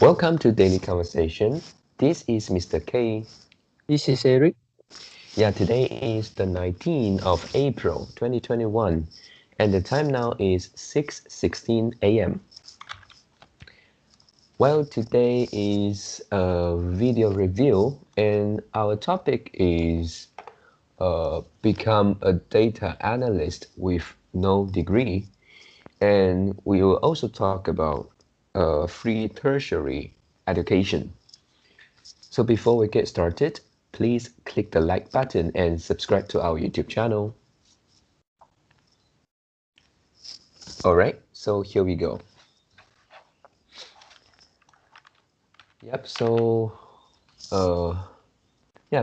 Welcome to Daily Conversation. This is Mr. K. This is Eric. Yeah, today is the 19th of April 2021 and the time now is 6:16 a.m. Well, today is a video review and our topic is become a data analyst with no degree, and we will also talk about free tertiary education. So before we get started, please click the like button and subscribe to our YouTube channel. Alright, so here we go. Yep, so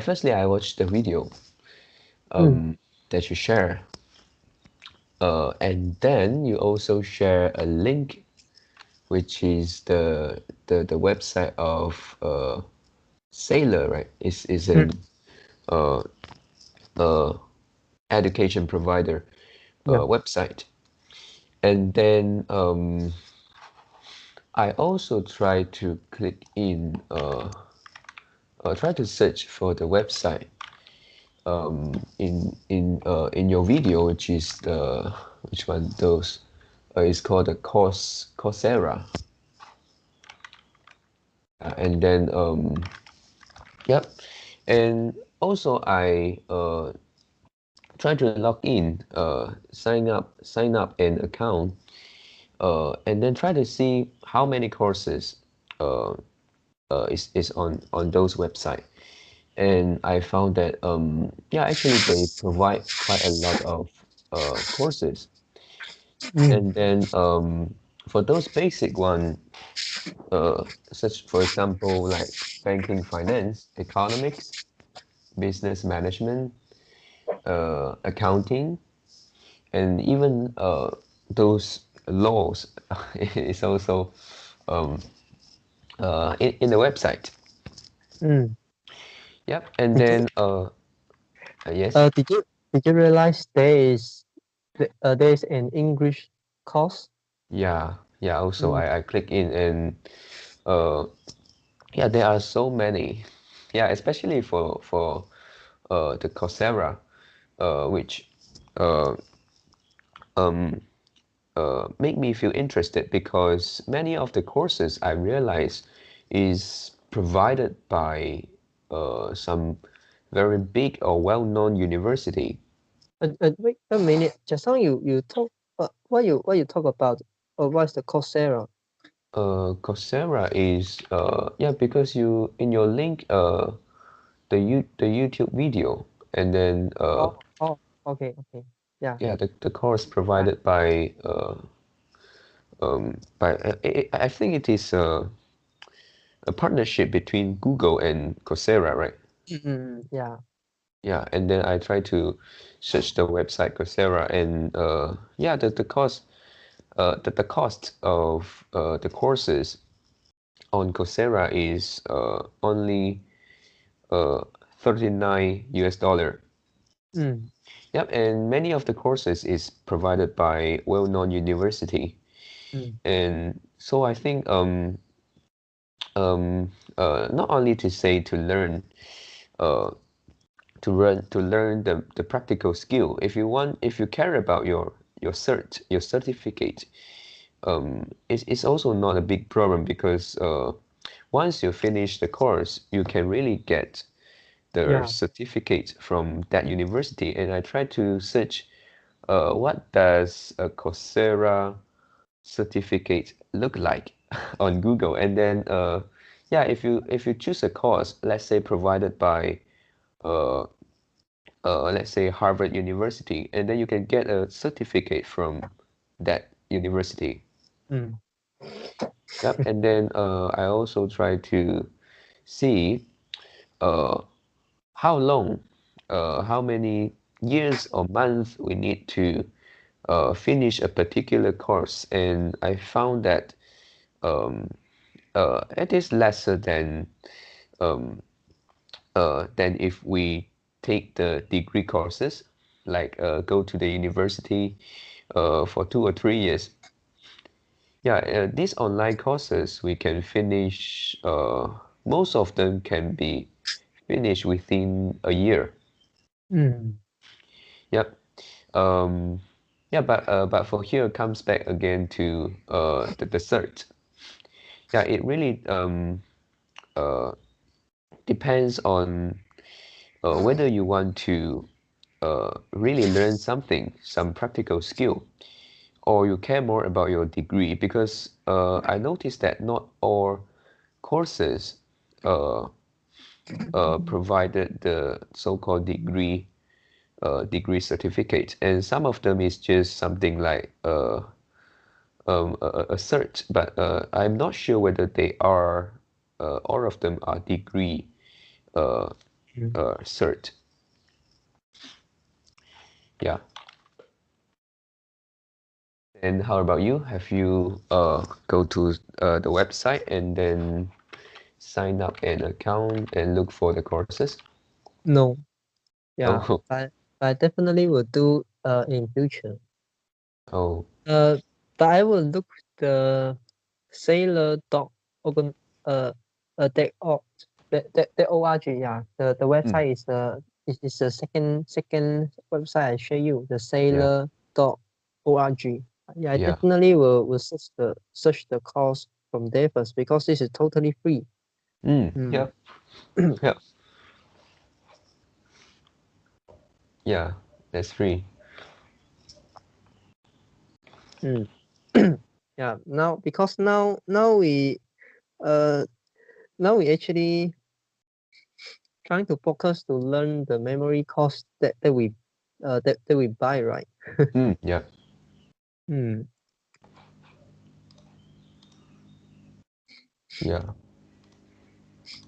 firstly I watched the video that you share. And then you also share a link which is the website of Sailor, right? Is an uh, uh, education provider Yeah. website. And then I also try to click in, try to search for the website in your video, which is which one? Those is called the Coursera, and then yep, and also I try to log in, sign up an account, and then try to see how many courses uh, is on those website, and I found that yeah, actually they provide quite a lot of courses, and then for those basic one, such for example like banking, finance, economics, business management, accounting, and even those laws is also um, in the website. Mm. Yep, and Did you then yes. did you realize there is an English course? Yeah, also Mm. I click in and uh yeah, there are so many. Yeah, especially for the Coursera, which uh um make me feel interested because many of the courses I realize is provided by some very big or well-known university. Wait a minute. Just now you talk. What you talk about? What's the Coursera? Coursera is yeah, because you in your link the YouTube video, and then Oh. Okay. Yeah. yeah, the course Right. provided by I think it is a partnership between Google and Coursera, right? Yeah. Yeah, and then I try to search the website Coursera, and yeah, the cost of the courses on Coursera is only uh 39 US dollar. Mm. Yep, and many of the courses is provided by well-known university, Mm. and so I think not only to say uh to learn the practical skill. If you care about your certificate, it's also not a big problem because once you finish the course, you can really get the Yeah. certificate from that university. And I try to search what does a Coursera certificate look like on Google, and then yeah, if you choose a course, let's say provided by uh, let's say Harvard University, and then you can get a certificate from that university. Mm. Yep, and then I also try to see uh, how long, how many years or months we need to finish a particular course, and I found that um, it is lesser um, than if we take the degree courses, like go to the university for 2 or 3 years. Yeah, these online courses we can finish. Most of them can be finished within a year. Yep. Um, yeah, but for here comes back again to the cert. Yeah, it really uh depends on whether you want to really learn something, some practical skill, or you care more about your degree. Because I noticed that not all courses uh, provided the so-called degree certificate, and some of them is just something like a cert, but I'm not sure whether they are all of them are degree uh, cert. Yeah. And how about you? Have you go to the website and then sign up an account and look for the courses? No, yeah, Oh, but I definitely will do in future. oh, But I will look the sailor dot organ dot org the org. Yeah, the mm, website is the second website I show you, the yeah, sailor dot org. Yeah, I yeah, definitely will search the course from there first, because this is totally free. yeah, yeah, yeah. That's free. Mm. Yeah, now because uh now we actually trying to focus to learn the memory course that we buy, right? Yeah, Mm. yeah.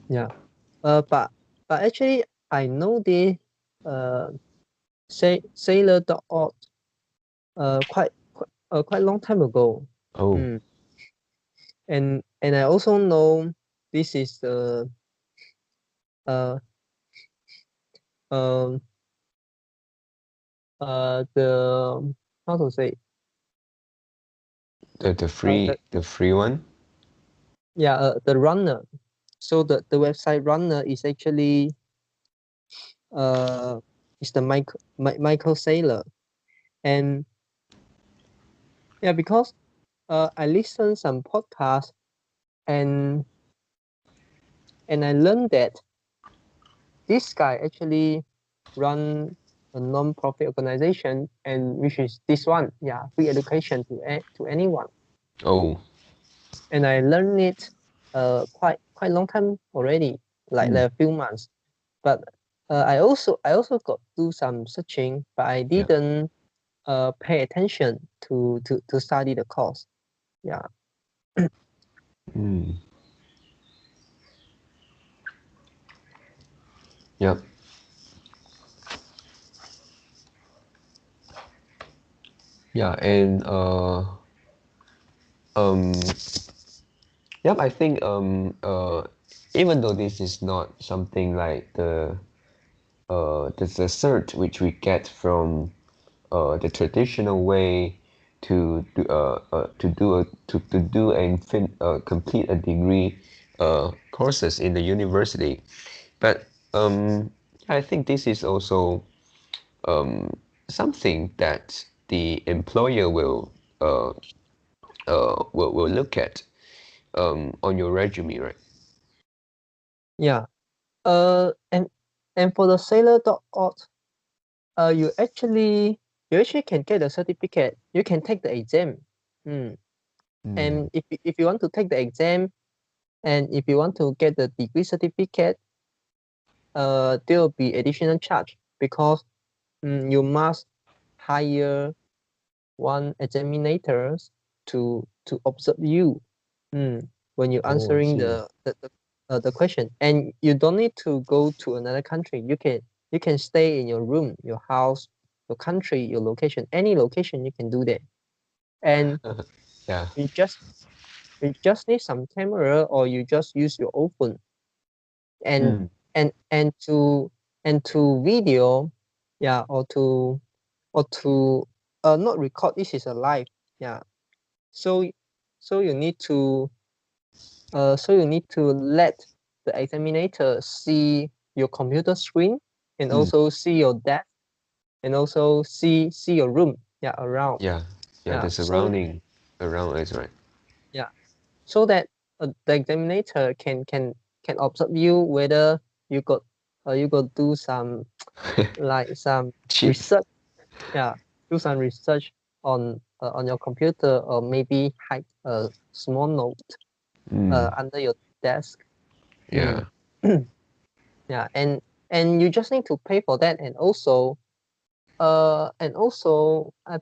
Yeah. But actually I know the uh sailor.org quite long time ago. Oh, Mm. And I also know this is uh um the how to say the the free one. yeah the runner. So the website runner is actually uh is the Michael Saylor. And yeah, because I listen some podcasts, and I learned that this guy actually run a non-profit organization, and which is this one, yeah, free education to anyone. Oh, And I learned it quite long time already, like mm, a few months. But I also got do some searching, but I yeah. didn't pay attention to study the course. Yeah. Mm, yep. Yeah, and um, yep. I think even though this is not something like the cert which we get from the traditional way to do and complete a degree courses in the university, but I think this is also something that the employer will look at on your resume, right? Yeah. Uh, and and for the sailor.org, you actually can get a certificate. You can take the exam. Mm. Mm. And if you want to take the exam, and if you want to get the degree certificate, there will be additional charge, because you must hire one examinators to observe you, when you're Oh, I answering see. the question. And you don't need to go to another country. You can stay in your room, your house, your country, your location, any location you can do that. And Yeah. you just you just need some camera, or you just use your own phone, and Mm. to video, yeah, or to not record. This is a live, yeah. So so you need to let the examiner see your computer screen and also see your desk and also see your room around. Yeah. Yeah. Yeah, The so surrounding around us, right? yeah, so that the examiner can observe you whether you got do some like some Chips. research. Yeah, do some research on your computer, or maybe hide a small note Mm. under your desk. Yeah. Mm. Yeah, and you just need to pay for that, and also I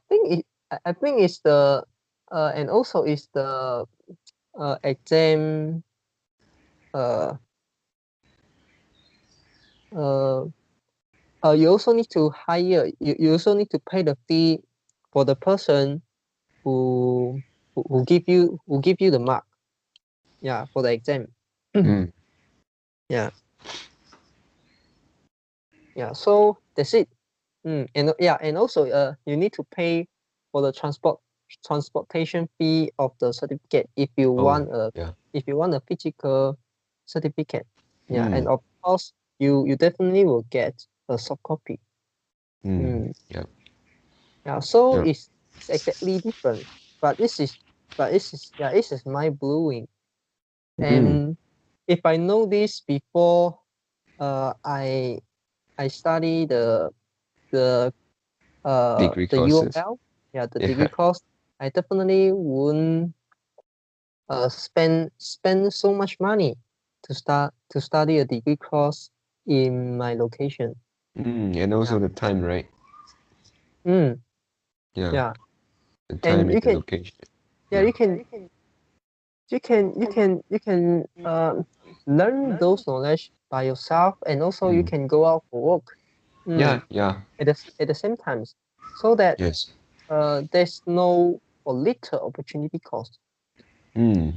think it's the and also is the exam uh uh you also need to hire, you also need to pay the fee for the person who who give you the mark, yeah, for the exam. Mm. Yeah, yeah, so that's it. And yeah, and also you need to pay for the transportation fee of the certificate Oh, yeah. if you want a physical certificate. Yeah, and Mm. of course you definitely will get a soft copy. Mm. Mm, Yeah. yeah, so Yeah. it's exactly different, but this is mind blowing. Mm. And if I know this before, I study the Degree the courses. UOL, yeah, the degree Yeah. course, I definitely wouldn't spend so much money to study a degree course in my location. Mm. And also Yeah. the time, right? Mm, Yeah. yeah. The time And and you the can, location. yeah, Yeah. you can learn those knowledge by yourself, and also you Mm. can go out for work. Yeah. Mm, Yeah. at the same time, so that Yes. there's no or little opportunity cost. Mm.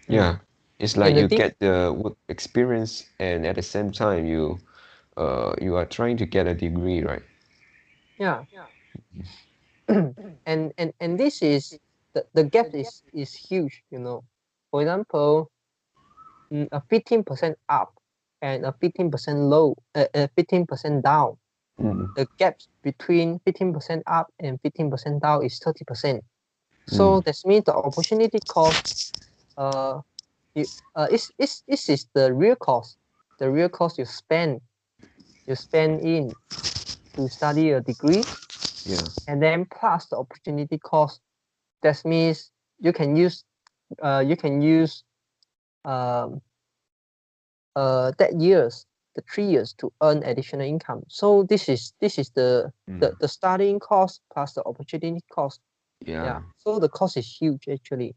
Mm. Yeah. It's like And the you diff get the work experience and at the same time you are trying to get a degree, right? yeah. And this is the gap is huge, you know. For example, a 15% up and a 15% low, 15% down. Mm. The gap between 15% up and 15% down is 30%. So Mm. that means the opportunity cost, uh you, this is the real cost, the real cost you spend in to study a degree, Yeah. and then plus the opportunity cost. That means you can use you can use um, that years, the 3 years, to earn additional income. So this is Mm. the starting cost plus the opportunity cost. Yeah. Yeah. So the cost is huge actually.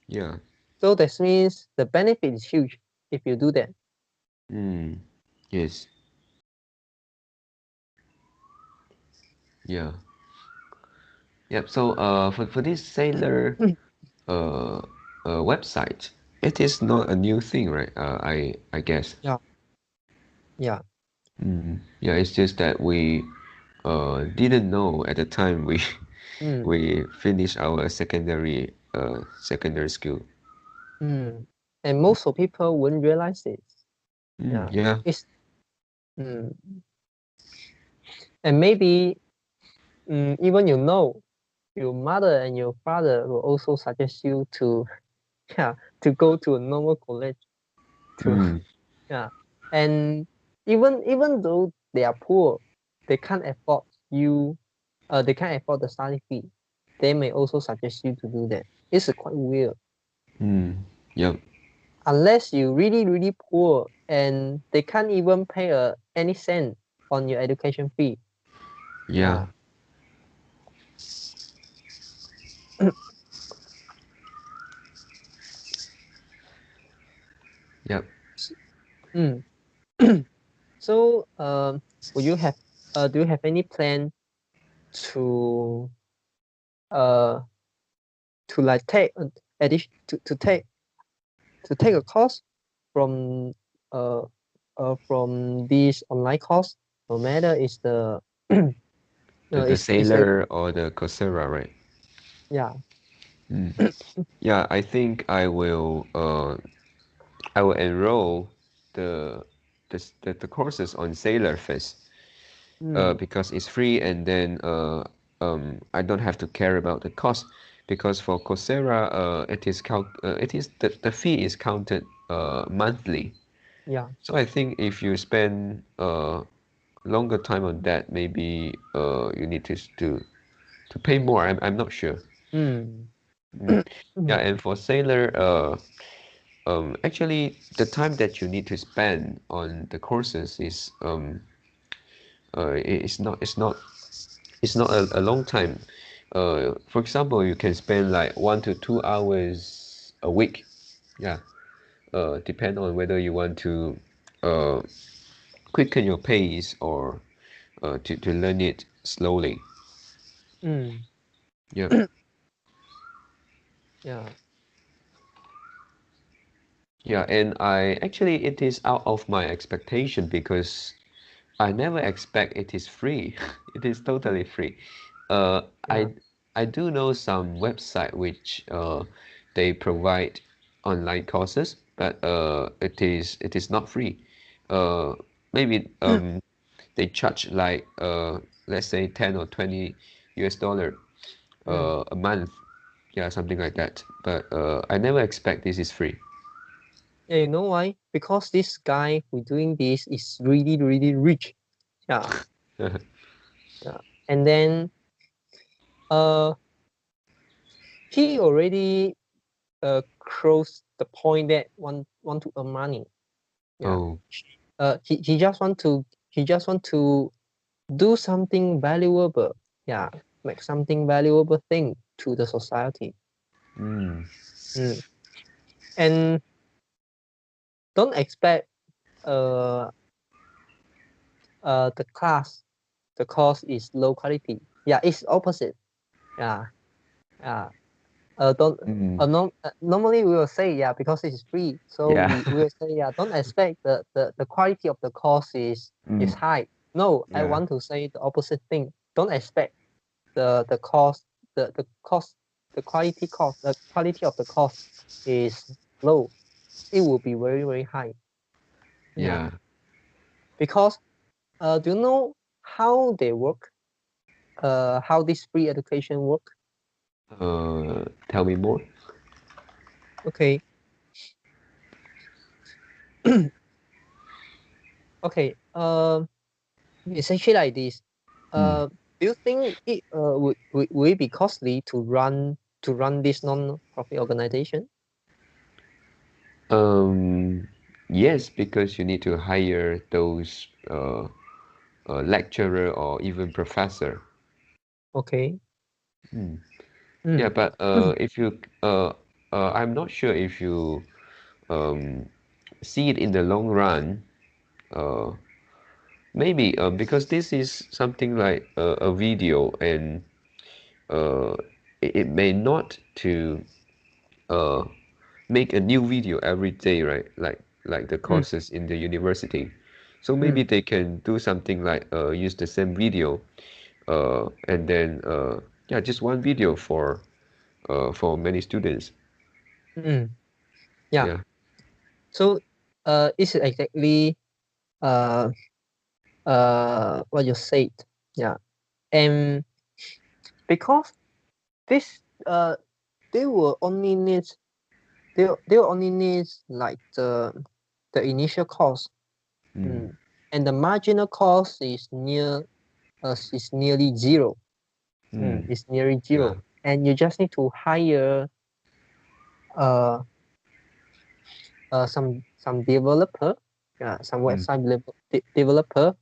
Yeah. So that means the benefit is huge if you do that. Mm. Yes. Yeah. Yep. So for this sailor uh website, it is not a new thing, right? I guess. Yeah. Yeah. Mm. Yeah. It's just that we didn't know at the time we Mm, we finished our secondary school. mm. And most of people wouldn't realize it. Mm. Yeah. Yeah. It's and maybe even you know, your mother and your father will also suggest you to yeah to go to a normal college to Mm. yeah. And even though they are poor, they can't afford you they can't afford the study fee, they may also suggest you to do that. It's quite weird. Mm. Yep. Unless you really poor and they can't even pay any cent on your education fee. Yeah. Yeah. Yep. mm. So will you have do you have any plan to uh like take addition to take a course from uh from this online course, no matter is the The is the sailor or the Coursera, right? yeah Yeah, I think I will enroll the the courses on Sailor first, because it's free, and then I don't have to care about the cost, because for Coursera it is the fee is counted monthly. Yeah. So I think if you spend longer time on that, maybe you need to pay more. I'm not sure. Mm. Mm. Yeah, and for Sailor, actually, the time that you need to spend on the courses is it's not a long time. For example, you can spend like 1 to 2 hours a week. Yeah. Depend on whether you want to uh, quicken your pace or to learn it slowly. Mm. Yeah. Yeah. Yeah, and I actually it is out of my expectation because I never expect it is free. It is totally free. Uh, Yeah. I do know some website which they provide online courses, but it is not free. Uh, maybe they charge like let's say 10 or 20 US dollar Mm. a month. Yeah, something like that. But I never expect this is free. Yeah, you know why? Because this guy who doing this is really, really rich. Yeah. Yeah. And then uh he already close the point that want to earn money. Yeah. Oh. He just want to do something valuable. Yeah. Make something valuable thing to the society. Mm. Mm. And don't expect uh the course is low quality. Yeah, it's opposite. Yeah. Yeah. Don't Mm. no, normally we will say, yeah, because it is free, so Yeah. we will say, yeah, don't expect the quality of the course is Mm. high. No, I Yeah. want to say the opposite thing. Don't expect the cost the cost the quality of the cost is low. It will be very, very high. Yeah. Yeah. Because do you know how they work? How this free education work? Tell me more. Okay. Okay. It's actually like this. Mm. Do you think it will it be costly to run this non-profit organization? Yes, because you need to hire those lecturer or even professor. Okay. Mm. Yeah, Mm. but if you I'm not sure if you um, see it in the long run. Uh, Maybe because this is something like a video, and uh, it may not to uh, make a new video every day, right? Like the Mm. courses in the university. So maybe Mm. they can do something like use the same video, and then yeah, just one video for many students. Mm. Yeah. Yeah. So it's exactly uh what you said. Yeah. And because this they will only need they will only need like the initial cost. Mm. Mm. And the marginal cost is nearly zero. Mm. It's nearly Yeah. zero. And you just need to hire uh some developer, some Mm. website developer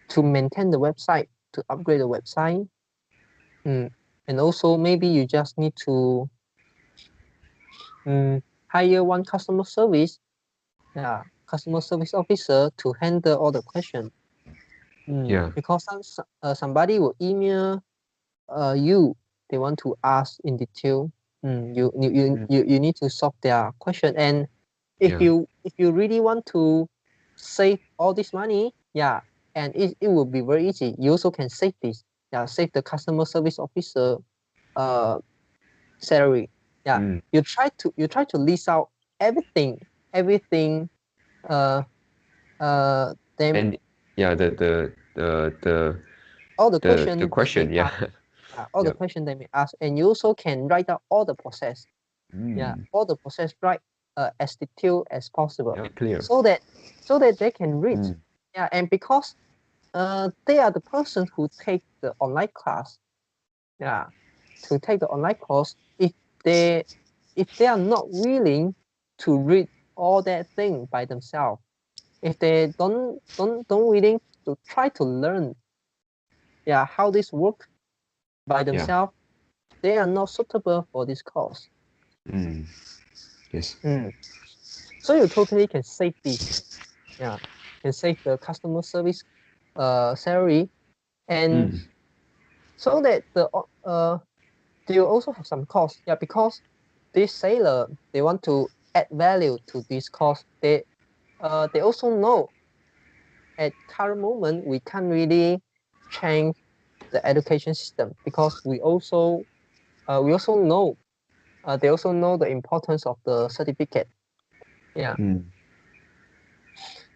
to maintain the website, to upgrade the website. Mm. And also maybe you just need to hire one customer service officer to handle all the questions. Yeah. Because somebody will email you, they want to ask in detail. Mm. You need to solve their question. And Yeah. if you really want to save all this money, yeah, and it will be very easy. You also can save this, yeah, save the customer service officer uh salary. Yeah, you try to list out everything, then And yeah, all the the questions they may question, yeah. ask, all the Yep. questions they may ask, and you also can write out all the process. Yeah, all the process right as detailed as possible, Yeah, clear. so that they can read. Yeah, and because they are the person who take the online class. Yeah, to take the online course, they they are not willing to read all that thing by themselves, if they don't willing to try to learn, yeah, how this work by Yeah. themselves, they are not suitable for this course. Yes. So you totally can save this. Yeah, can save the customer service salary, and so that they will also have some cost. Yeah, because this sailor, they want to add value to this course. They also know at current moment we can't really change the education system, because we also know they also know the importance of the certificate. Yeah,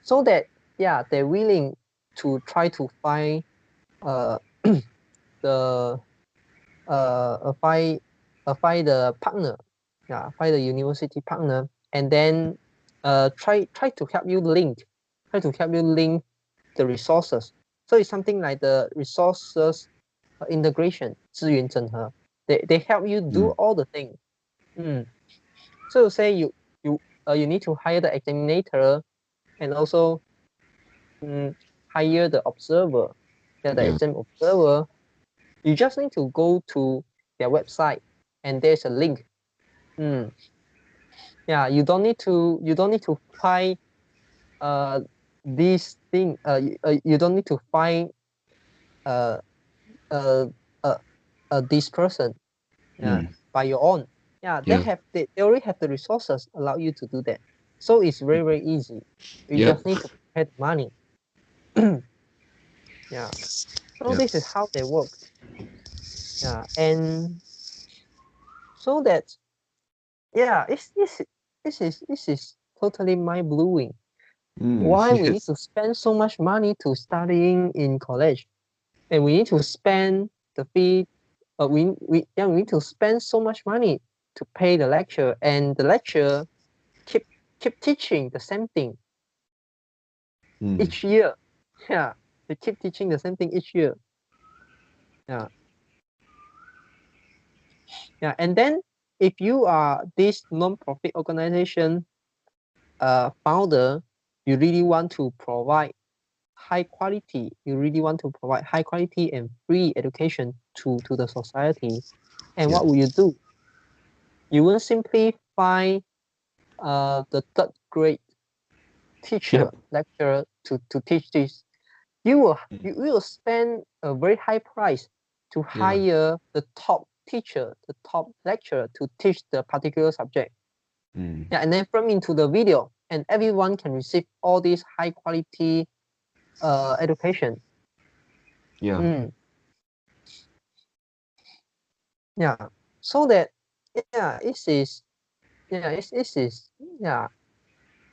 so that, yeah, they're willing to try to find uh the find the partner. Yeah, find the university partner, and then try to help you link the resources. So it's something like the resources integration, 资源整合. They help you do all the thing. So say you need to hire the examiner, and also hire the observer. Yeah, the exam observer. You just need to go to their website, and there's a link. Yeah, you don't need to find this thing. You don't need to find uh uh this person, yeah, by your own. Yeah, they already have the resources allow you to do that. So it's very, very easy. You Yep. just need to pay the money. Yeah. So Yep. this is how they work. Yeah, and so that, yeah, this is totally mind blowing. Why we need Yes. to spend so much money to studying in college, and we need to spend the fee. We need to spend so much money to pay the lecture, and the lecture keep teaching the same thing each year. Yeah, they keep teaching the same thing each year. Yeah, yeah, and then if you are this non-profit organization founder, you really want to provide high quality. You really want to provide high quality and free education to the society. And Yep. what will you do? You will simply find the third grade teacher, Yep. lecturer to teach this. You will spend a very high price to Yeah. hire the top teacher, the top lecturer to teach the particular subject. Yeah, and then film into the video, and everyone can receive all these high quality education. Yeah. Yeah, so that, yeah, it is, yeah.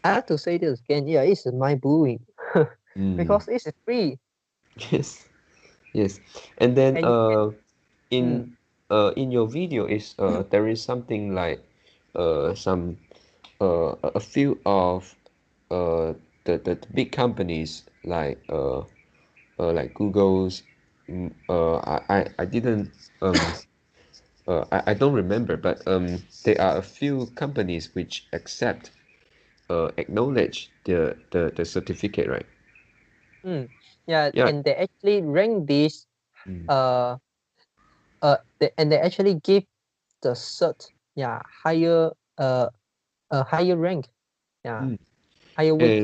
I have to say this again. Yeah, it's mind blowing because it's free, Yes. Yes. And then and you can. in in your video is there is something like some a few of uh the big companies like Google's I didn't I don't remember, but there are a few companies which accept acknowledge the certificate, right? Yeah, Yeah. and they actually rank this. Uh, and they actually give the cert. Yeah, higher. A higher rank. Yeah, higher weight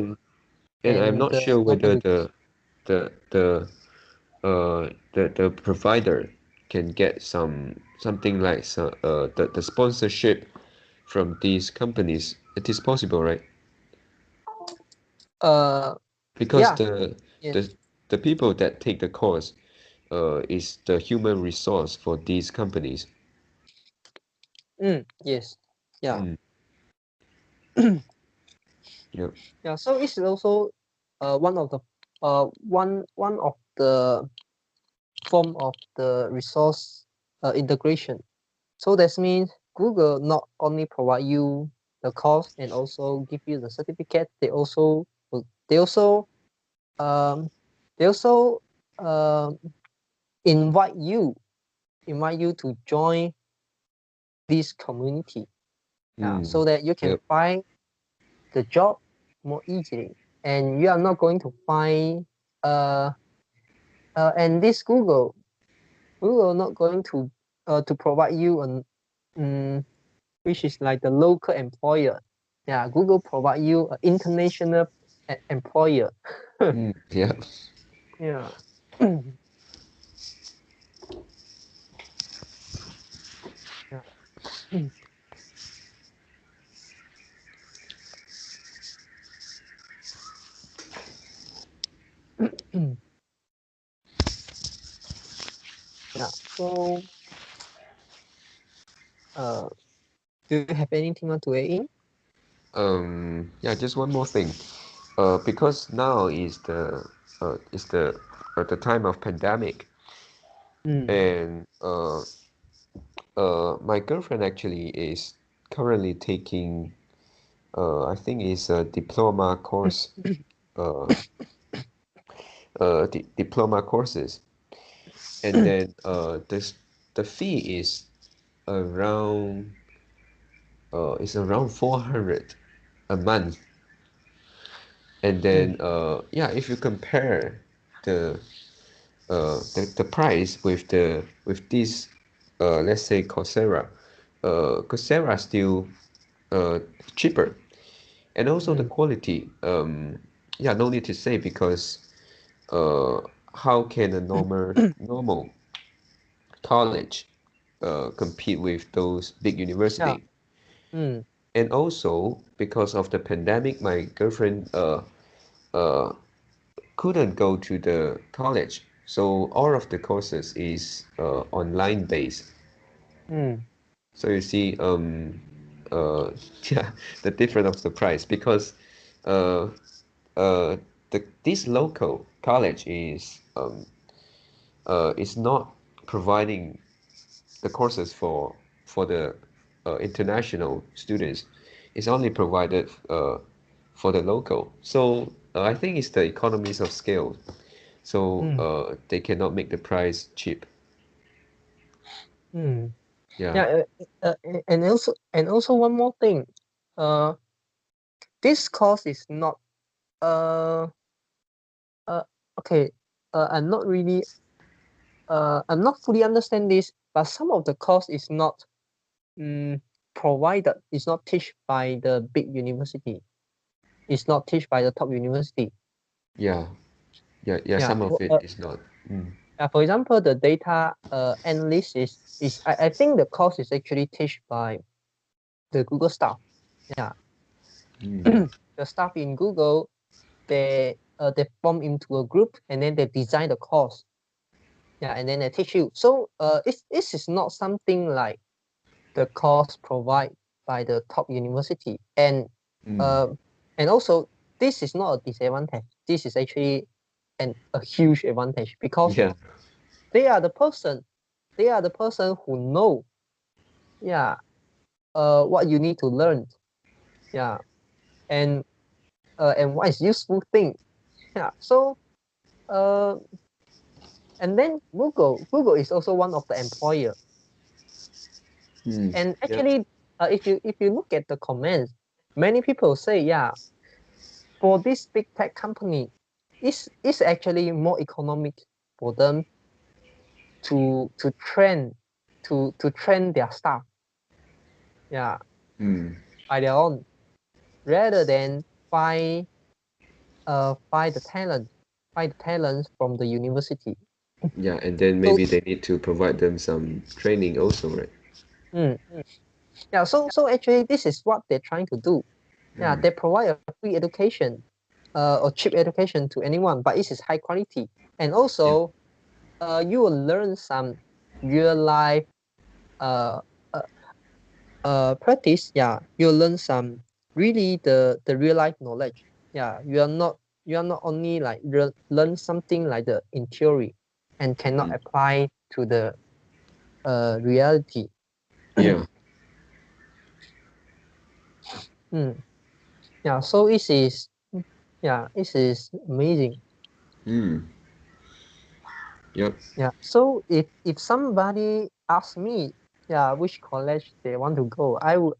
And I'm than not the sure normal whether weight. the the the provider can get something like the sponsorship from these companies. It is possible, right? Uh, Because yeah, yes. the people that take the course is the human resource for these companies. Yes. Yeah. Yep. Yeah. So it's also one of the one of the form of the resource integration. So that means Google not only provide you the course and also give you the certificate, they also um, they also um, invite you to join this community. Yeah, so that you can Yep. find the job more easily, and you are not going to find and this Google not going to provide you an which is like the local employer. Yeah, Google provide you an international employer. Yep. Yeah. Yeah. Yeah. So, uh, do you have anything want to add in? Yeah, just one more thing. Because now is the time of pandemic, Mm. and my girlfriend actually is currently taking I think it's a diploma course, uh, diploma courses, and then the fee around is around 400 a month, and Mm. then yeah, if you compare the the price with this let's say Coursera still uh, cheaper, and also the Mm. quality. Yeah, no need to say because uh, how can a normal college compete with those big Yeah. university? Mm. And also because of the pandemic, my girlfriend uh, couldn't go to the college, so all of the courses is online based. Mm. So you see, yeah, the difference of the price because uh, this local college is not providing the courses for the international students. It's only provided for the local. So I think it's the economies of scale. So Mm. they cannot make the price cheap. Mm. Yeah. Yeah. And also one more thing. Uh, this course is not uh uh okay. I'm not really I'm not fully understand this, but some of the course is not mm, provided, is not teach by the big university. It's not teach by the top university. Yeah. Yeah. Yeah. Yeah. Some of it is not. Mm. For example, the data analyst is I think the course is actually teach by the Google staff. Yeah. Mm. The staff in Google, they form into a group and then they design the course. Yeah, and then they teach you. So this is not something like the course provided by the top university, Mm. uh, and also this is not a disadvantage. This is actually a huge advantage because Yeah. they are the person, who know, yeah, what you need to learn, yeah, and what is useful thing, yeah. So uh, and then Google is also one of the employer, Mm. and Yep. actually, if you look at the comments, many people say, yeah, for this big tech company, it's actually more economic for them to train to train their staff, yeah, Mm. by their own, rather than find find the talents from the university. Yeah, and then So maybe they need to provide them some training also, right? mm, yeah, so actually this is what they're trying to do. Yeah, Mm. they provide a free education, or cheap education to anyone, but it is high quality, and Yeah. also you will learn some real life uh, uh practice, yeah, you learn some really the real life knowledge. Yeah, you are not only like learn something like the in theory and cannot apply to the reality. Yeah. Yeah, so it is, yeah, it is amazing. Yep. Yeah, so if somebody asks me, yeah, which college they want to go, I will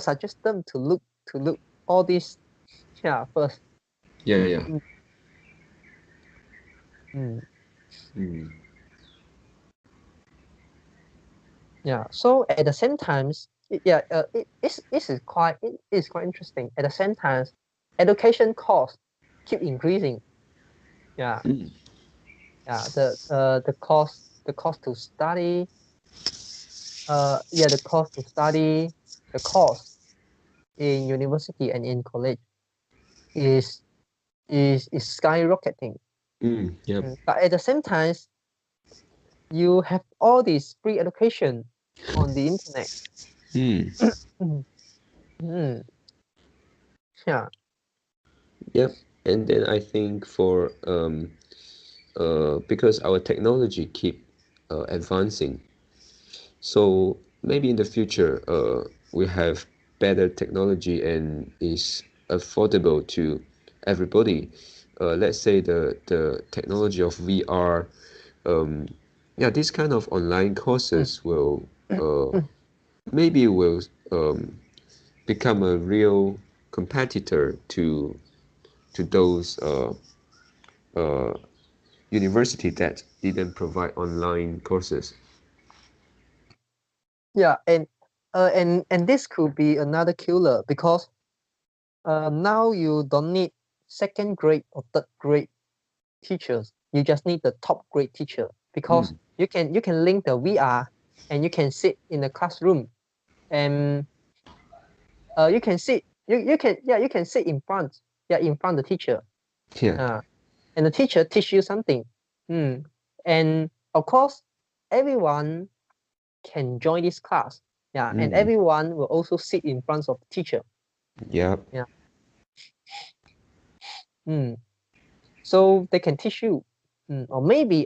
suggest them to look all this, yeah, first. Yeah, yeah. Mm, mm, yeah. So at the same times, it is quite interesting. At the same times, education costs keep increasing. Yeah, yeah. The cost to study, the cost to study, the cost in university and in college is is skyrocketing. Yep. But at the same time, you have all this free education on the internet. Mm, mm, yeah, Yep. And then I think for because our technology keep advancing, so maybe in the future we have better technology and is affordable to everybody. Let's say the technology of VR, yeah, this kind of online mm, courses will uh, mm. maybe will um, become a real competitor to those uh, university that didn't provide online courses. Yeah, and this could be another killer because now you don't need second grade or third grade teachers. You just need the top grade teacher because Mm. you can link the VR and you can sit in the classroom and you can sit you can sit in front, in front of the teacher, Yeah. and the teacher teach you something. And of course everyone can join this class, and Mm. everyone will also sit in front of the teacher. Yep. Yeah. mm. So they can teach you. Or maybe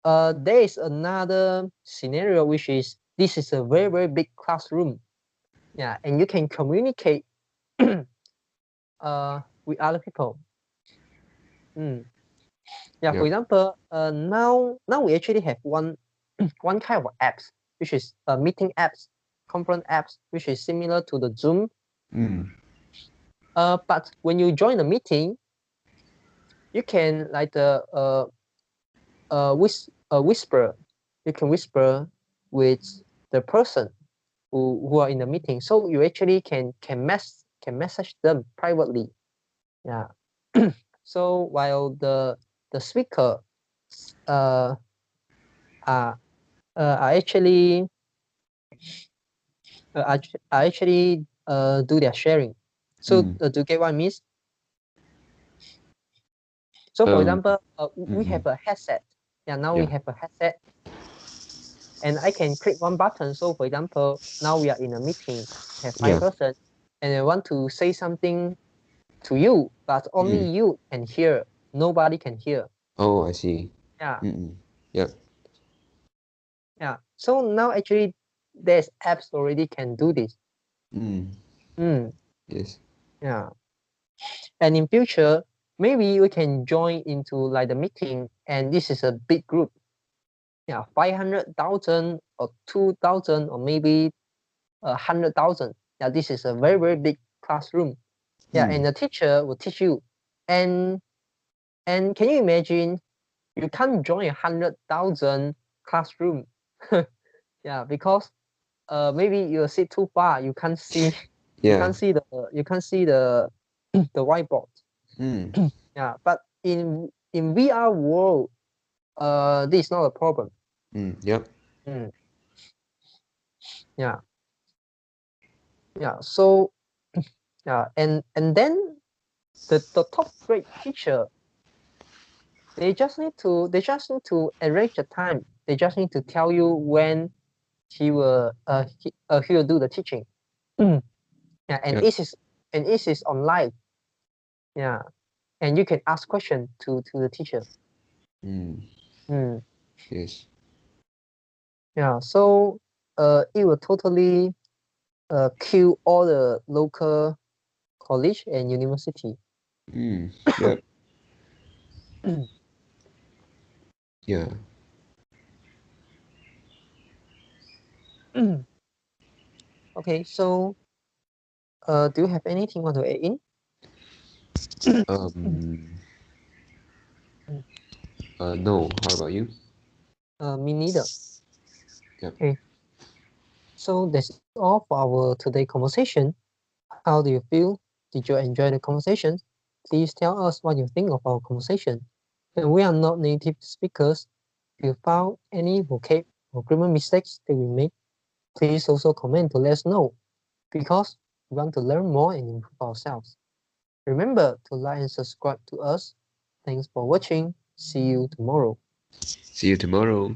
there is another scenario, which is this is a very very big classroom, and you can communicate with other people. mm. For Yep. example, now we actually have one one kind of apps, which is meeting apps, conference apps, which is similar to the Zoom. Mm. But when you join the meeting, you can like the whisper. You can whisper with the person who are in the meeting. So you actually can message them privately. Yeah. So while the speaker uh are are actually are actually do their sharing. So Mm. to get what I mean. So for Um. example, we Mm-mm. have a headset. Yeah, now we Yeah. have a headset, and I can click one button. So for example, now we are in a meeting, have five Yeah. person, and I want to say something to you, but only Mm. you can hear. Nobody can hear. Oh, I see. Yeah, Mm-mm. Yep. So now actually, there's apps already can do this. Mm. Mm, Yes. yeah, and in future, maybe we can join into like the meeting, and this is a big group. 500,000 or 2,000 or maybe 100,000. This is a very very big classroom. And Mm. the teacher will teach you. And can you imagine you can't join 100,000 classroom? Because maybe you sit too far. You can't see. You Yeah. can't see the. You can't see the the whiteboard. Mm. But in VR world, this is not a problem. Mm. Yep. Mm, yeah. So and then the top grade teacher, they just need to arrange the time. They just need to tell you when he will do the teaching. Yeah, and Yep. it is online. Yeah, and you can ask question to the teacher. Mm. Mm. Yes. Yeah, so it will totally kill all the local college and university. Mm. Yep. Yeah. Okay, so do you have anything you want to add in? Um. No. How about you? Me neither. Yep. Okay, so that's all for our today conversation. How do you feel? Did you enjoy the conversation? Please tell us what you think of our conversation. And we are not native speakers. If you found any vocab or grammar mistakes that we made, please also comment to let us know, because we want to learn more and improve ourselves. Remember to like and subscribe to us. Thanks for watching. See you tomorrow. See you tomorrow.